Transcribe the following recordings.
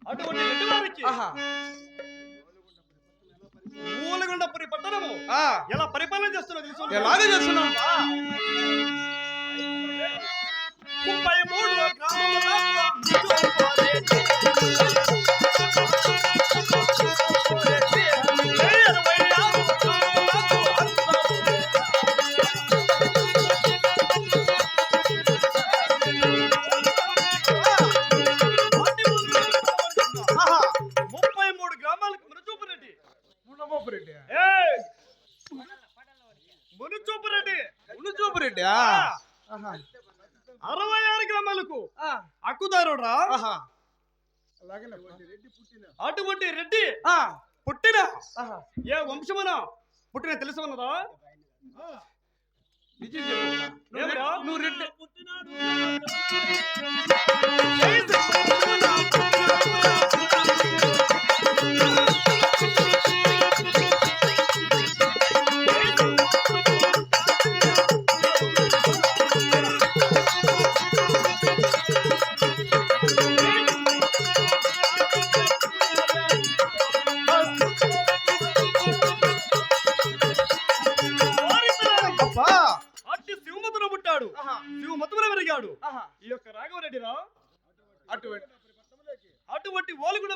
అటువంటి రెడ్డి వారికి మూలగుండపురి పట్టణము ఎలా పరిపాలన చేస్తున్నా తెలుసు? ఎలాగే చేస్తున్నాం? 33 గ్రామముల మునుచూపురెడ్డి 66 గ్రామాలకు హక్కుదారుడు అటువంటి రెడ్డి పుట్టిన ఏ వంశమున పుట్టిన తెలుసు ఉన్నదా? నువ్వు రెడ్డి ఈ యొక్క రాఘవరెడ్డి రా అటువంటి ఓలుగుండ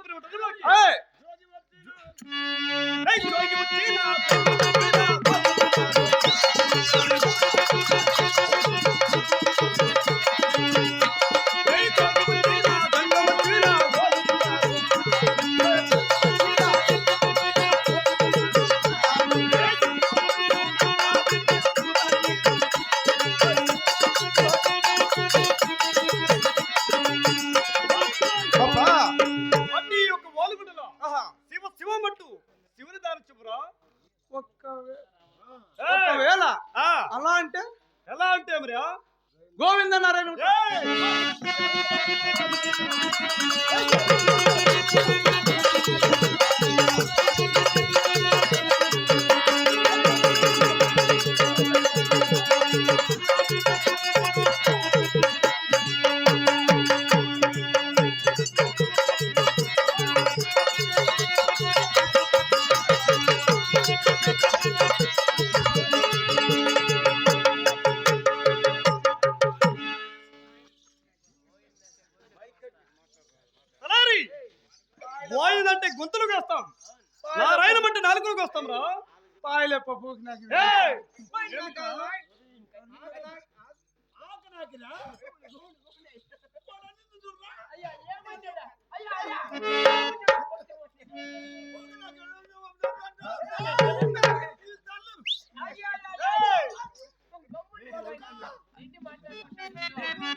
ఒకవేళ అలా అంటే ఎలా అంటే మరి గోవింద నారాయణ పోయిందంటే గొంతులకు వస్తాం, నారాయణ అంటే నాలుగులకు వస్తాం రా. పాయలేప్ప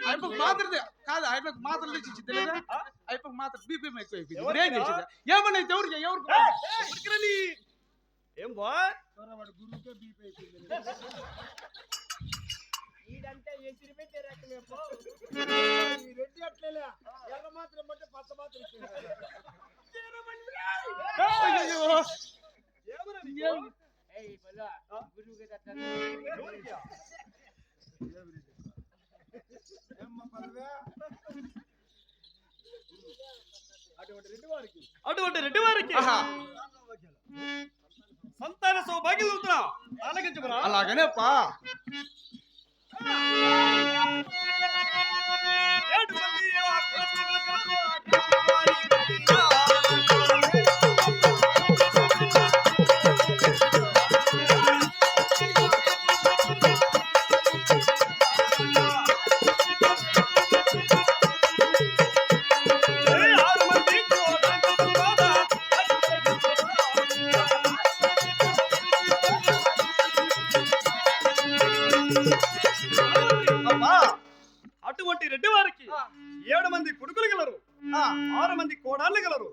అయిపోయి మాత్రదే కాదు, అయిపోయి మాత్రలు తెచ్చి తెలియదా? అయిపోయి మాత్రం బీపీ ఎక్కువ ఏం చేసేదా? ఏమన్నా ఎవరికి ఏం బా గురువుకే బీపీ అయిపోయింది. రెడ్డి అట్లేలే ఎర్ర మాత్రం అంటే పచ్చ మాత్రం అటువంటి రెడ్డి వారికి సంతాన సౌభాగ్యం ఆలకించమరా. అలాగనే పా అటువంటి రెడ్డి వారికి 7 మంది కొడుకులు గలరు, 6 మంది కోడాళ్ళు గలరు.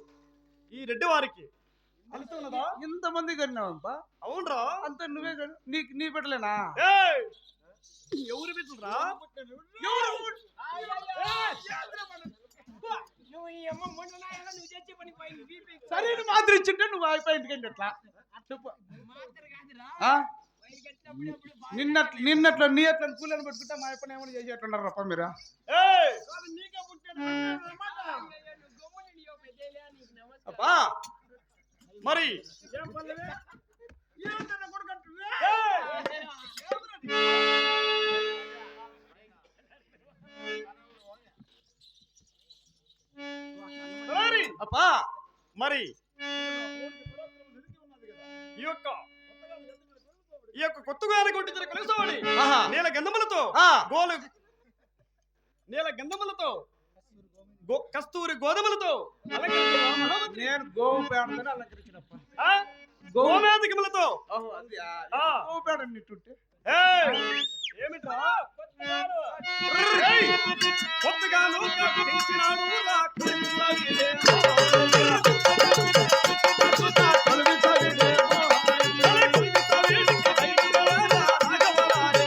ఈ రెడ్డి వారికి ఇంతమంది కన్నావా? అవునరా, అంత నువ్వే నీ పెట్టలేనా? ఎవరు బిడ్డరా? సరే మాత్రం ఇచ్చింటే నువ్వు అయిపోయి ఇంటికి ఎట్లా చెప్పు. నిన్నట్లో నీ ఎట్లా కూలని పెట్టుకుంటే మా పని ఏమైనా చేసేట్టున్నారు రప్ప మీరు. మరి ఏం పల్లవి ఏంటన్న కొడుకంటువే తలారి, అప్పా మరి ఈ యొక్క కొత్తగా కొట్టించిన కొలిసవాడి ఆహా. నీల గంధములతో ఆ. గోలు నీల గంధములతో కస్తూరి గోధుమలతో అలంకరించిన మహామంత్రి. నేను గోవు పేడతోనే అలంకరించినప్ప ఆ? గోమేధికములతో ఓహో అది ఆ. గోవు పేడ నిట్టుంటే ఏమిట్రా ఏయ్! కొత్తగాను కట్టించినాడు రా కొలిసవిడేమో. కొలిసవిడికి బయటికి రారా రాఘవరాయ.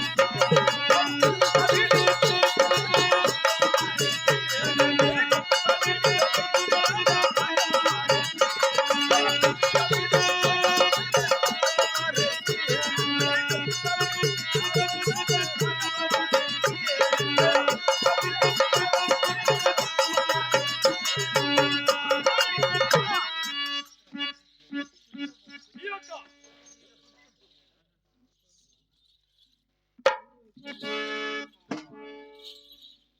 ఈ యొక్క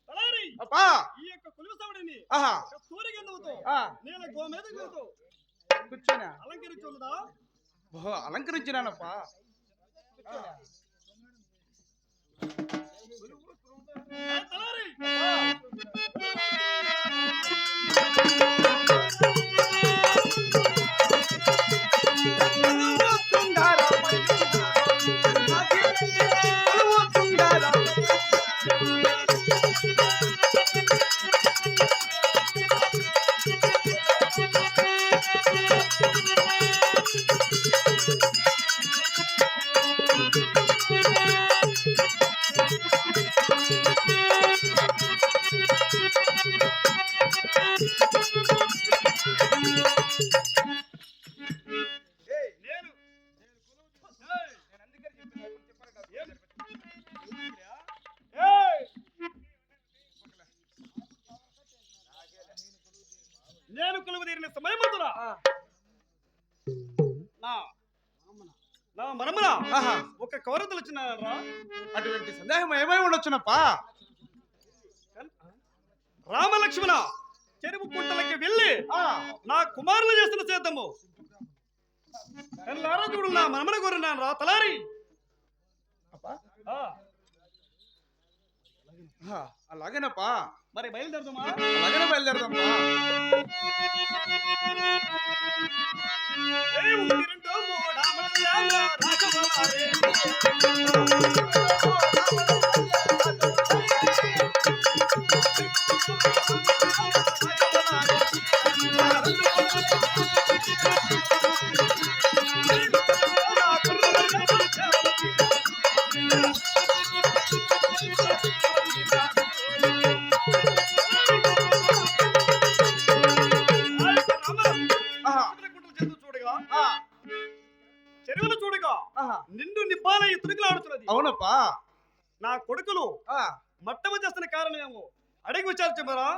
తలారి, అప్పా ఈ యొక్క కొలిసవిడిని ఆహా కస్తూరి గంధముతో ఆ నీల గోమేధికములతో కూర్చోనా అలంకరించున్నదా? ఓహో అలంకరించినానప్పా తలారి, నేను నేను కొలువు తీరిన సమయమందున నా మనమున ఆహా ఒక కౌరతలు వచ్చినారా? అటువంటి సందేహం ఏమై ఉండొచ్చునప్పా రామలక్ష్మణ చెరువు కుంటలకి వెళ్ళి ఆ నా కుమారులు చేస్తున్న సేద్యము ఎల్లారా చూడు నా మనమన కోరినాను రా తలారి. అప్పా ఆ, అలాగేనప్పా మరి బయలుదేరదామా? అలాగనే బయలుదేరదమ్మా ఏయ్, ఒకటి, రెండు, మూడు, అమరయ్య, రాఘవరాయే. ఆహా చూడగా ఆ చెరువులు చూడగా ఆహా నిండు నిబ్బాల తుడికిలాడుతున్నది. అవునప్పా నా కొడుకులు ఆ మట్టమ చేస్తున్న కారణమేమో అడిగి విచారించమరా?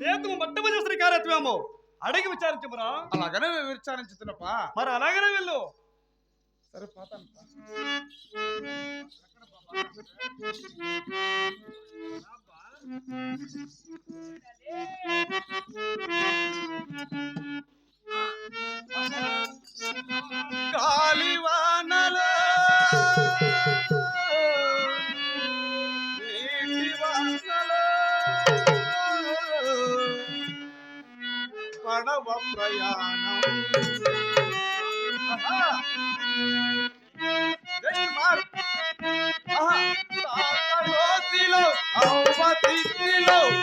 సేతు మట్టమ చేస్తున్న కార్యత్వమేమో అడిగి విచారించమరా? అలాగనే విచారించుతున్నప్పా మరి అలాగనే వెళ్ళు. సరే పోతాను గాలివానలో నీటి వానలో పడవ ప్రయాణం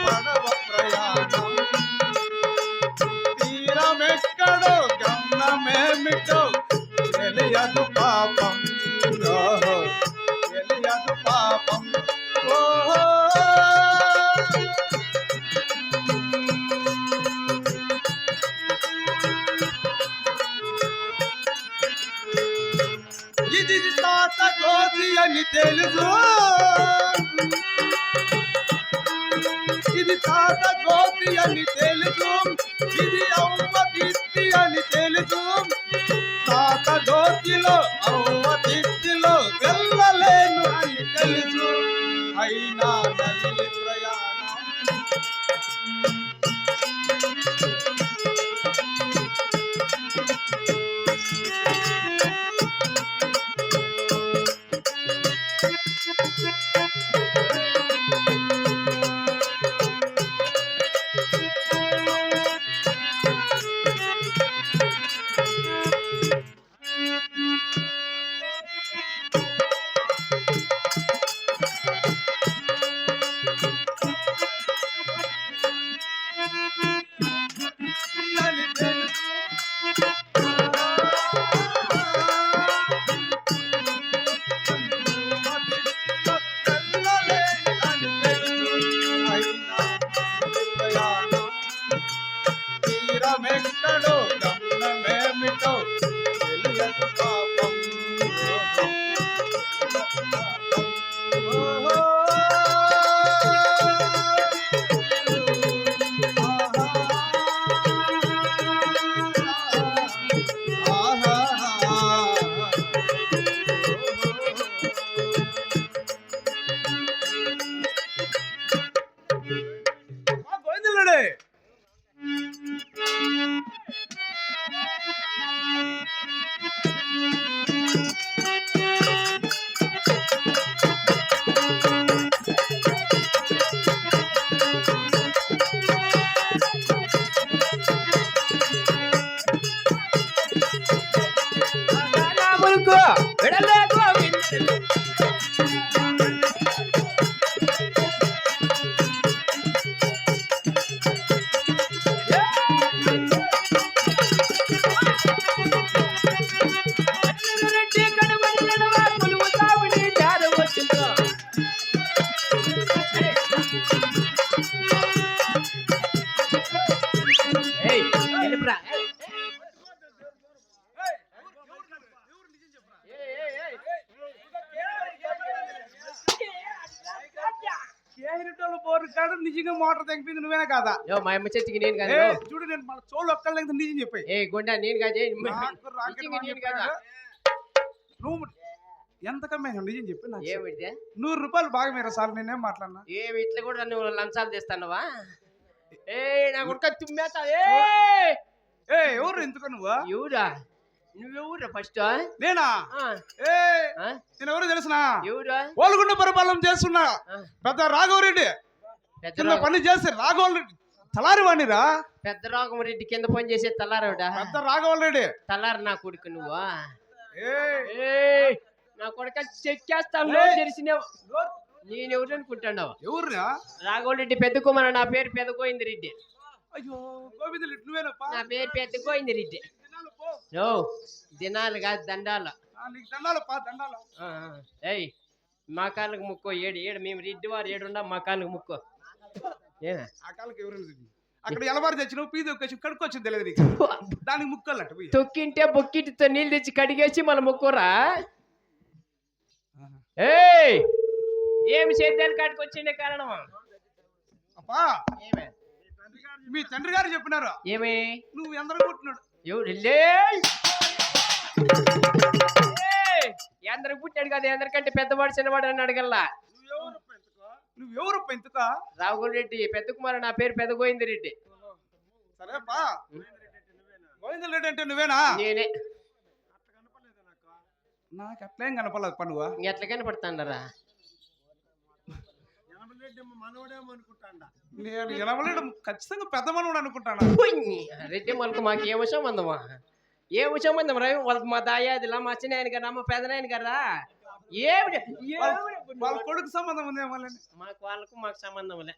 పడవ ప్రయాణం తీరమెక్కడో గమనమేమిటో తెలియదు పాపం ఓహో తెలియదు పాపం ఓహో ఇది తాత గోధి అని తెలుసు ఇది తాత గోధి అని తెలుసు ఇది అవ్వ తిత్తి అని తెలుసు తాత గోతిలో అవ్వ తిత్తిలో వెళ్ళలేను అని తెలుసు అయినా నల్లి ప్రయాణం అని తెలుసు తీరమెక్కడో గమనమేమిటో తెలియదు పాపం ఓహో గోవిందుడే నిజంగా మోటార్ తగ్గిపోయింది నువ్వేనా కాదా మా అమ్మ చచ్చికి నేను కాదు చూడు నేను మన చోళ్ళు ఒక్కళ్ళ నిజం చెప్పాయి ఏ గుండా నేను కాదే నేను కదా నువ్వు ఎంత కమ్మాయి నిజం చెప్పి నాకు ఏమిటి 100 రూపాయలు బాగా మీరు సార్ నేనేం మాట్లాడినా ఏమి ఇట్లా కూడా నువ్వు లంచాలు తెస్తానవా ఏ నా కొడుక తుమ్మేస్తా ఏ ఎవరు ఎందుకు నువ్వు ఎవరా నువ్వెవరా ఫస్ట్ నేనా నేను ఎవరు తెలుసునా ఎవరా ఓల్గుండ పరిపాలన చేస్తున్నా పెద్ద రాఘవరెడ్డి చిన్న పని చేస్తే రాఘవరెడ్డి తలారి వాణిరా పెద్ద రాఘవరెడ్డి కింద పని చేసే తల్లారవుడా పెద్ద రాఘవరెడ్డి తల్లారు నా కొడుకు నువ్వా ఏ నా కొడుక చెక్కేస్తాను తెలిసిన నేను ఎవరు అనుకుంటున్నావు ఎవరురా రాఘవరెడ్డి పెద్ద కుమార నా పేరు పెద్ద గోవింద రెడ్డి అయ్యో గోవింద నువ్వేనప్పా నా పేరు పెద్ద గోవింద రెడ్డి ఓ దినాలు కాదు దండాలు నీకు దండాలు పా దండాలు ఏయ్ మా కాళ్ళకు ముక్కో ఏడు మేము రెడ్డి వారు ఏడున్నా మా కాళ్ళకు ముక్కో ఆ కాళ్ళకి ఎవరు అక్కడ ఎలబారు తెచ్చినావు పీది వచ్చి కడుక్కొచ్చింది తెలియదు నీకు దానికి ముక్కలంట తొక్కింటే బొక్కిటితో నీళ్ళు తెచ్చి కడిగేసి మళ్ళీ ముక్కోరా ఏయ్ ఏమి సేద్యాలు కాడికి వచ్చిండే కారణం అప్పా మీ తండ్రి గారు చెప్పినారు ఏమి నువ్వు ఎందరు పుట్టినాడు ఎవరు ఎందరికి పుట్టాడు కదా ఎందరికంటే పెద్దవాడు చిన్నవాడు అని అడగల్లా నువ్వెవరు పెంచుక రాఘుల్ రెడ్డి పెద్ద కుమార్ నా పేరు పెద్ద గోవింద రెడ్డి సరేపా గోవింద రెడ్డి అంటే నువ్వేనా నేనే నాకు అట్లేం కనపడలేదు పనువా ఎట్లా కనపడతాండరా నేను ఎనవలేడు ఖచ్చితంగా పెద్ద మనవాడు అనుకుంటాను రెడ్డి మనకు మాకు ఏమో సంబంధమా ఏమో సంబంధం రా వాళ్ళకి మా దాయాదిలా మా చిన్నాయన గారా మా పెదనాయన గారా ఏమి వాళ్ళ కొడుకు సంబంధం ఉంది మాకు వాళ్ళకు మాకు సంబంధం లే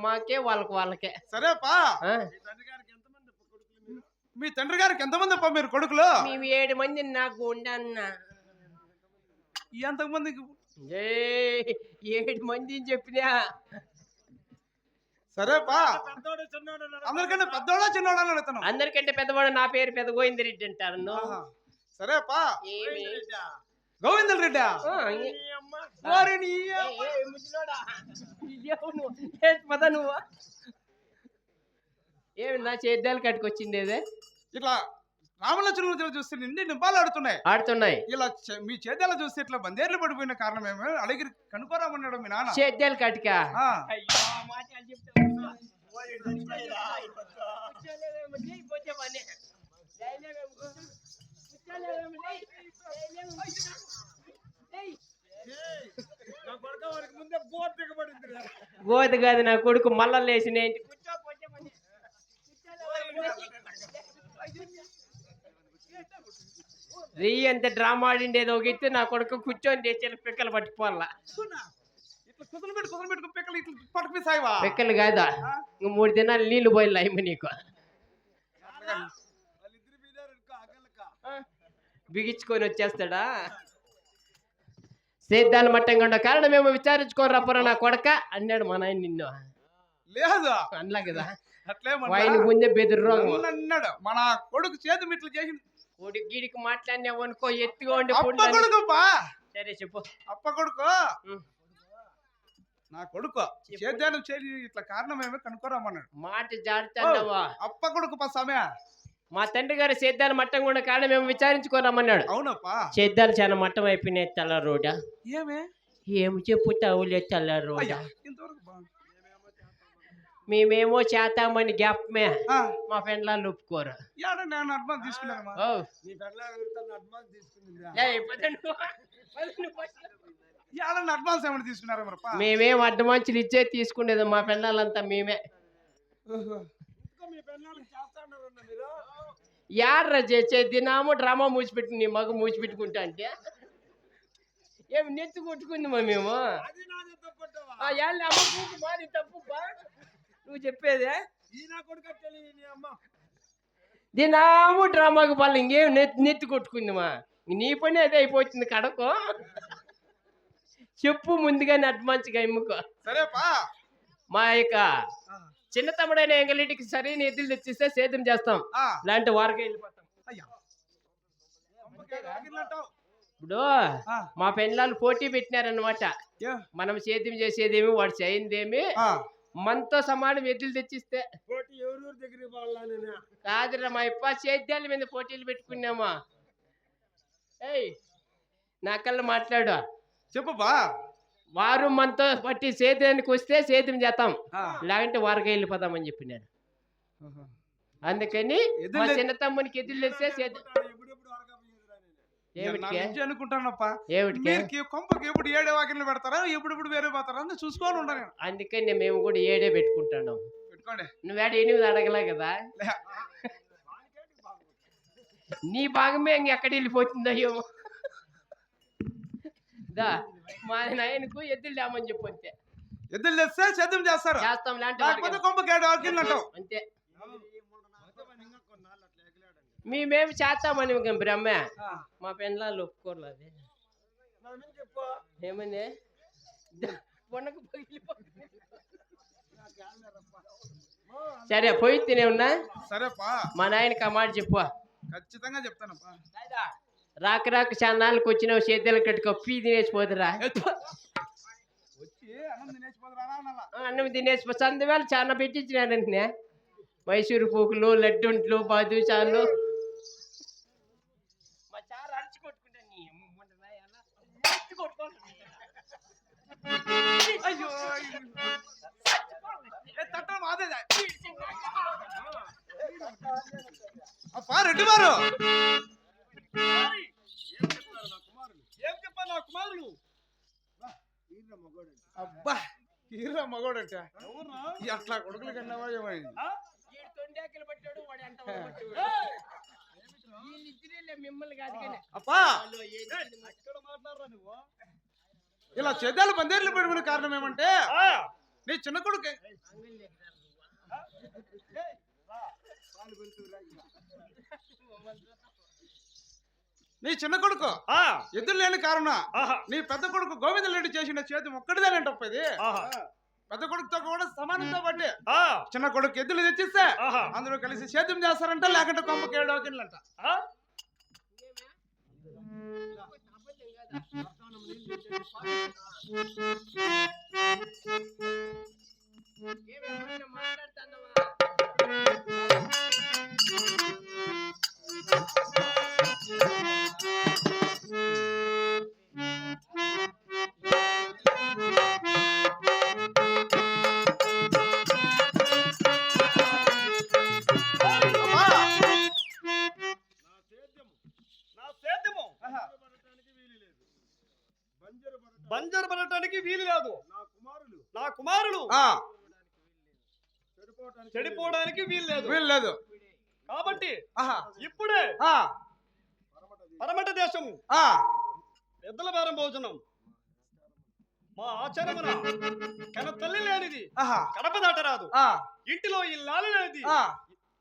మాకే వాళ్ళకే సరేపా మీ తండ్రి గారికి ఎంతమంది అప్ప మీరు కొడుకులు మేము 7 మంది నాకు ఉండన్నా ఎంతమందికి 7 మంది చెప్పినా సరేపా అందరికంటే పెద్దవాడా చిన్నవాడా అని అడుగుతాను అందరికంటే పెద్దవాడు నా పేరు పెద్ద గోవిందరెడ్డి అంటారు సరేపా గోవిందల్ రెడ్డా పద నువ్వు ఏమి నా సేద్యాలు కట్టుకొచ్చింది ఏదే ఇట్లా రామలక్ష్మణులు చూస్తే నిండి నింపాలు ఆడుతున్నాయి. ఆడుతున్నాయి. ఇలా మీ చేద్యాలు చూస్తే ఇట్లా బందేర్లు పడిపోయిన కారణం ఏమో అడిగి కనుకోరామన్నాడు మీ నాన్న. సేద్యాలు కట్టుకా ఆ, నా కొడుకు వారికి ముందే బోర్ దిగబడింది. గోది కాదు నా కొడుకు మళ్ళా లేచిన ఏంటి రీ అంత డ్రామా ఆడిండేది ఒక ఎత్తు నా కొడుకు కూర్చొని తెచ్చి పిక్కలు పట్టుకోవాలా. ఇట్లా కుసలు పెట్టుకు పిక్కలు ఇట్లా పట్టుకుని సాయివా పిక్కలు కాదా ఇంక 3 దినాలు నీళ్లు పోయిలా అయ్యి నీకు వాళ్ళిద్దరి మీద అగలక బిగించుకొని వచ్చేస్తాడా. సేద్యాలు మట్టంగా ఉండ కారణమేమో విచారించుకోని రప్పరా నా కొడక అన్నాడు మా నాయన నిన్ను. లేదు అనలా కదా అట్లేమన్నా ఆయన ముందే బెదిరి రోగం అన్నాడు. మన కొడుకు చేతి ఇట్లా చేసి కొడుకు గీడికి మాట్లాడినావు అనుకో ఎత్తుగా ఉండే అప్ప కొడుకు పా సరే చెప్పు. అప్ప కొడుకు ఉం. నా కొడుకు సేద్యాలు చేసి ఇట్లా కారణం ఏమో కనుకోరామన్నాడు. మాట జాడుతావా అప్ప కొడుకు పా సమయ మా తండ్రి గారు సేద్యాలు మట్టంగా ఉండే కారణమేమో విచారించుకోరమ్మన్నాడు. అవునప్పా. సేద్యాలు చాలా మట్టం అయిపోయినాయి తెల్ల రోడ్డా. ఏమే ఏమి చెప్పుతావులే తెల్ల రోడ్డా. అయ్యా ఇంతవరకు బాగుంది. మేమేమో చేతామని గ్యాప్మే ఆ, మా ఫ్రెండ్లాలు ఒప్పుకోరు. యాడ నేను అడ్వాన్స్ తీసుకున్నానమ్మా. ఓ నీ పెళ్ళ అడ్వాన్స్ తీసుకుందిరా. ఏయ్, పదండి. యాడ అడ్వాన్స్ ఏమైనా తీసుకున్నారా మరప్పా? మేమేం అడ్వాన్సులు ఇచ్చే తీసుకునేది మా ఫ్రెండ్లంతా మేమే. ఇంకా మీ పెళ్ళాలకు చేస్తాన్నారన్న మీరు. యాడ్రా చేసే దినాము డ్రామా మూసిపెట్టి నీ మగ మూసిపెట్టుకుంటా అంటే ఏమి నెత్తి కొట్టుకుంది మా మేము. అది నాదే తప్పంటావా? అమ్మ కూతురు మాది తప్పు బా నువ్వు చెప్పేదే. ఈ నా కొడుకు తెలియ నీ అమ్మ. దినాము డ్రామాకు పళ్ళు ఇంకేం నెత్తి కొట్టుకుంది మా నీ పని అదే అయిపోతుంది కడకు. చెప్పు ముందుగానే అడ్వాన్స్గా ఎమ్ముకో. సరేపా. మా యొక్క చిన్న తమ్ముడైన ఎంగలింటికి సరైన ఎద్దులు తెచ్చిస్తే సేద్యం చేస్తాం, ఆ, లాంటి వారికి వెళ్ళిపోతాం. అయ్యా అమ్మకే రాగినట్టావు. ఇప్పుడు ఆ, మా పెళ్ళాలు పోటీ పెట్టినారనమాట. ఏ, మనం సేద్యం చేసేదేమి వాడు చేయిందేమి ఆ, మనతో సమానం ఎద్దులు తెచ్చిస్తే పోటీ ఎవరెవరి దగ్గరికి వాళ్ళని కాదురా మా ఇప్ప సేద్యాల మీద పోటీలు పెట్టుకున్నామా. ఏయ్ నా కళ్ళు మాట్లాడు. చెప్పుపా. వారు మనతో పట్టి సేద్యానికి వస్తే సేద్యం చేస్తాం, ఆ, లేదంటే వారికి వెళ్ళిపోతామని చెప్పినాడు. ఆహా. అందుకని ఎద్దులు మా చిన్న తమ్మునికి ఎద్దులు తెస్తే సేద్యం. ఎప్పుడెప్పుడు అరగపోయేదిరా నేను. నేను నా ఏమిటికే నుంచి అనుకుంటానప్పా. ఏమిటికే మీరు కొంపకి ఎప్పుడు ఏడే వాకిలు పెడతారా, ఎప్పుడు వేరే పోతారా అని చూసుకోవాలి ఉంటా నేను. అందుకని మేము కూడా 7 పెట్టుకుంటున్నాం. పెట్టుకోండి. నువ్వేడ 8 అడగలే కదా. లే, నీ భాగమే ఎక్కడ వెళ్ళిపోతుందయ్యో. దా మా నాయనకు ఎద్దులు లేమని చెప్పు అంతే ఎద్దులు తెస్తే సేద్యం చేస్తారు, చేస్తాం లాంటి లేకపోతే కొంపకి ఏడు వాకిలు అంటావు. అంతే. ఇంకా కొన్నాళ్ళు అట్లా ఎగలాడండి. మేమేమి చేస్తామని బ్రహ్మ ఆ, మా పెళ్ళాలు ఒప్పుకోరు. అది నా మీద చెప్పు. ఏమని పొనకు పగిలిపోతుంది. సరే పోయి తినే ఉన్నా సరేపా. మా నాయనకి ఆ మాట చెప్పు. ఖచ్చితంగా చెప్తానప్పా. రాక చాలా నాళ్ళకి వచ్చినావు సేద్యాలు కట్టుకో పీ తినేసిపోతురా. వచ్చి అన్నం తినేసిపోదురా అనాలా. అన్నం తినేసిపో. సందువేళ చాలా పెట్టించినారంటే మైసూరు పూకులు, లడ్డుంట్లు, బాదుషాలు. మా చారు అరిచి కొట్టుకుంటా నీ అమ్మ నాయనా. అరిచి కొట్టుకోండి. అయ్యో తట్టం మాదే అప్పా. రెడ్డి వారు ఏం చెప్పాలి నా కుమారులు? ఈయన మగోడు. అబ్బా హీరో మగోడంట. ఎవర్రా? అట్లా కొడుకులు కన్నావా ఏమైంది? ఆ? ఈడు తొండాకులు పట్టాడు, వాడు ఎంత పట్టాడు. వీళ్ళిద్దరే మిమ్మల్ని కాదు కానీ అప్పా వాళ్ళు ఏంటి ఎక్కడ మాట్లాడరా నువ్వు? ఇలా చేద్దాలు బందేర్లు పెట్టుకునే కారణం ఏమంటే ఆ, నీ చిన్న కొడుకు నీ చిన్న కొడుకు ఆ, ఎద్దులు లేని కారణం ఆహా, నీ పెద్ద కొడుకు గోవింద రెడ్డి చేసిన చేతి ఒక్కటిదేనంటప్ప ఇది. ఆహా, పెద్ద కొడుకుతో కూడా సమానంతో బట్టి ఆ, చిన్న కొడుకు ఎద్దులు తెచ్చిస్తే ఆహా, అందరూ కలిసి సేద్యం చేస్తారంట, లేకుంటే కొంపకి 7 వాకిళ్ళంట. ఆ? మాట్లాడుతున్నావా కుమారులు ఆ చెడిపోవడానికి వీల్లేదు వీల్లేదు. కాబట్టి ఆహా ఇప్పుడే ఆ పరమట దేశము ఆ పెద్దల బేరం భోజనం మా ఆచారమున కన తల్లి లేనిది ఆహా కడప దాటరాదు, ఆ ఇంటిలో ఇల్లాలు లేనిది ఆ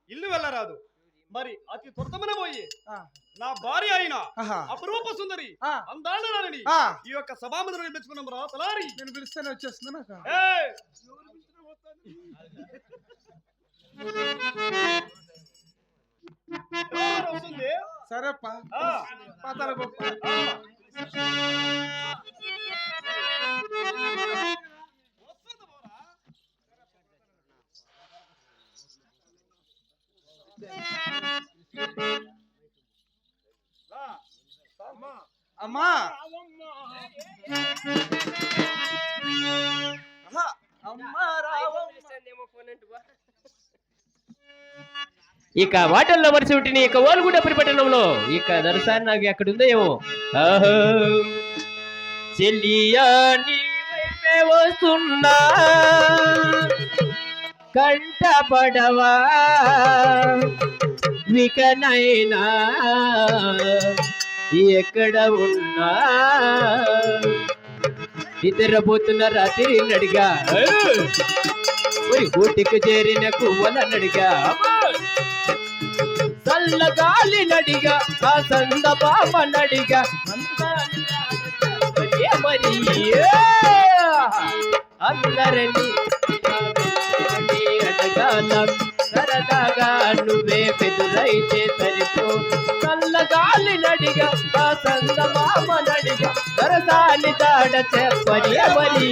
ఇల్లు వెళ్ళరాదు. మరి అతి త్వరతమున పోయి ఆ నా భార్య అయిన ఆహా అపరూప సుందరి ఆ అందాలని ఆ ఈ యొక్క సభామందిరం మెచ్చుకున్నాం రా తలారి. నేను పిలిస్తేనే వచ్చేస్తుంది నాకు. ఏయ్! ఎవరు వస్తుంది? సరేప్ప ఆ, పాతాల గొప్ప. ఆ. వస్తుంది పోరా. రా. అమ్మా. అమ్మా ఆహా అమ్మా రావమ్మ. ఇక వాటల్లో వరుస ఉంటిని ఇక ఓలుగుడ్డ పట్టణంలో ఇక దర్శనం నాకు ఎక్కడుందో ఏమో. ఆహో చెల్లియా నీ వైపే వస్తున్నా కంట పడవా వికనైనా ఎక్కడ ఉన్నా నిద్రపోతున్న రాత్రి నడిగా గూటికి చేరిన కువ్వల నడిగా చల్లగాలి నడిగా ఆ సంద బామ నడిగా మరి అందరినీ అడగాల సరదాగా నువ్వే పెదురైతే సరిపో చల్లగాలి నడిగా ఆ సంద బామ నడిగా సరసాని దాడ చెప్పని మరి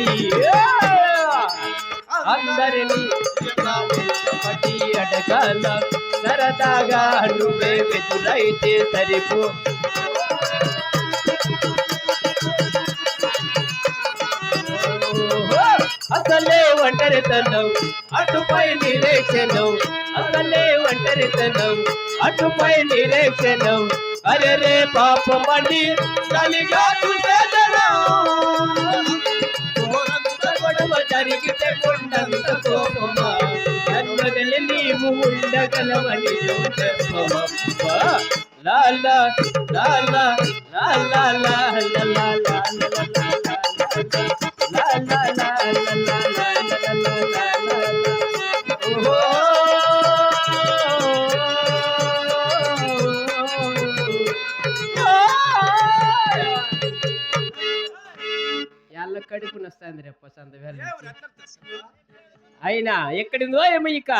అందరినీ పట్టి అడగాల సరదాగా నువ్వే ఎదురైతే సరిపో అసలే ఒంటరితనం అటుపై నిరీక్షణం అసలే ఒంటరితనం అటుపై నిరీక్షణం అరే రే పాపమని కలిగా గొడవ జరిగితే కొండంత కోపమా నన్మదలి నీవు ఉండగలవని చెప్పవమ్మా లాలా లాలా లాలా లాలా లాలా ఎల్ల కడుపు నొస్తుంది రేపు సంద అయినా ఎక్కడిందో ఏమో ఇక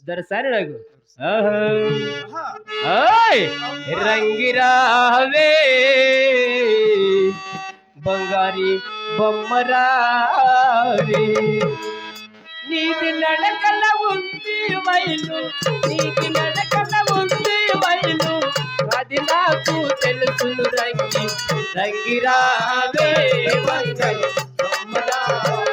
దొరసారి నాకు రంగిరావే బంగారి బొమ్మరావే నీటి నడకల ఉంది వైలు నీటి నడకల ఉంది వైలు అది నాకు తెలుసును రంగిరావే బంగారి బొమ్మరావే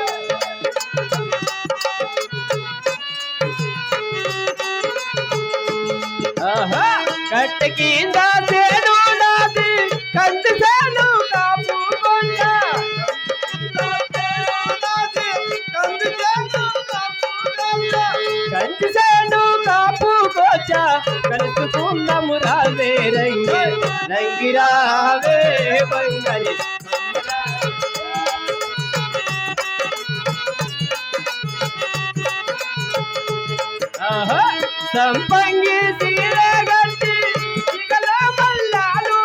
కట్ట కింద సేను నాది కంది సేను కాపుకొండ కంది సేను కాపుకొచ్చ కలుసుకున్నాము రావే రంగిరావే బంగారి సంపంగి సీరగట్టి ఇకల మల్లాలు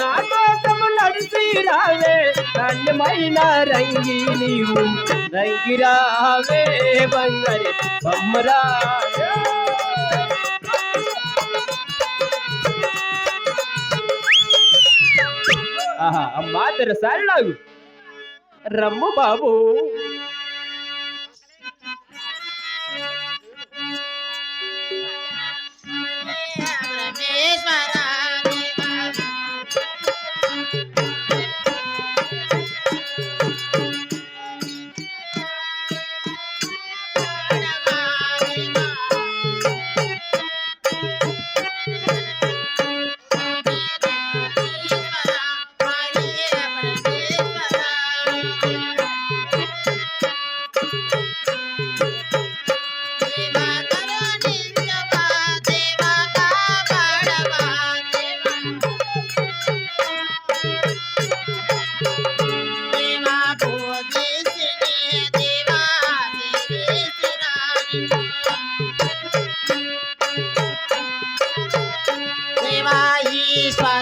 నా కోసం నడిచి రావే కన్నమైన రంగి నీవు రంగిరావే బంగారి బొమ్మరావే మాదర సారిలాగు రమ్ము బాబు ఈశ్వర